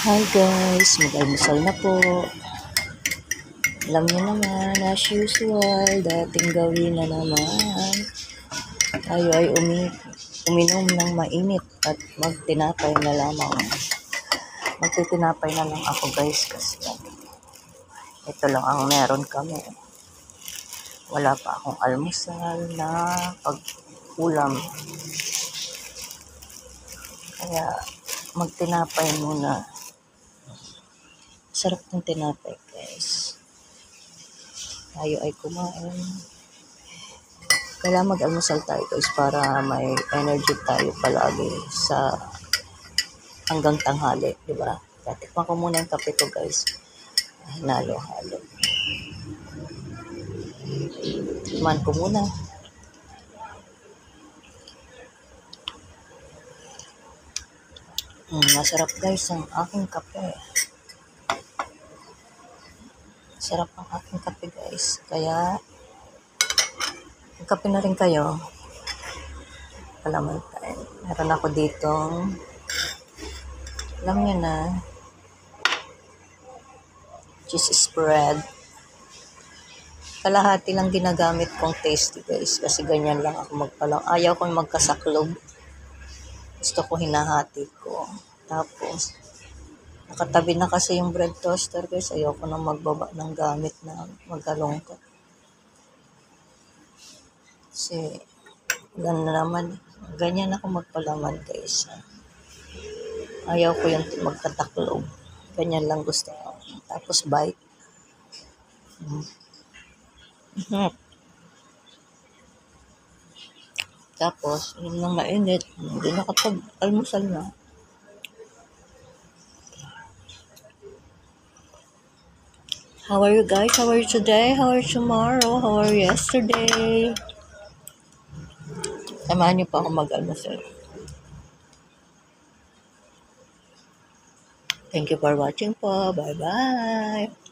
Hi guys, mag-almusal na po. Alam niyo naman, as usual, dating gawin na naman. Tayo ay uminom ng mainit at magtinapay na lamang. Magtitinapay na lang ako guys kasi ito lang ang meron kami. Wala pa akong almusal na pag-ulam. Kaya magtinapay muna. Sarap ng tinapay guys. Tayo ay kumain. Kailangan mag-almusal tayo guys para may energy tayo palagi sa hanggang tanghali, di ba? Tikman ko muna yung kape ko guys. Hinalo-halo. Tikman ko muna. Masarap guys ang aking kape. Sarap ang aking kape guys. Kaya kape na rin kayo. Palamantay. Meron ako ditong alam nyo na cheese spread. Kalahati lang ginagamit kong tasty guys kasi ganyan lang ako magpalang. Ayaw kong magkasaklog. Gusto ko hinahati ko. Tapos nakatabi na kasi yung bread toaster guys. Ayaw ko na magbaba ng gamit na magkalungkot. Kasi ganyan ako magpalaman guys. Ayaw ko yung magkataklog. Ganyan lang gusto ko. Tapos bite. Tapos, yun nang mainit. Hindi nakapag-almusal na. How are you guys? How are you today? How are you tomorrow? How are you yesterday? Samahan niyo pa ako mag-almusal. Thank you for watching po. Bye-bye.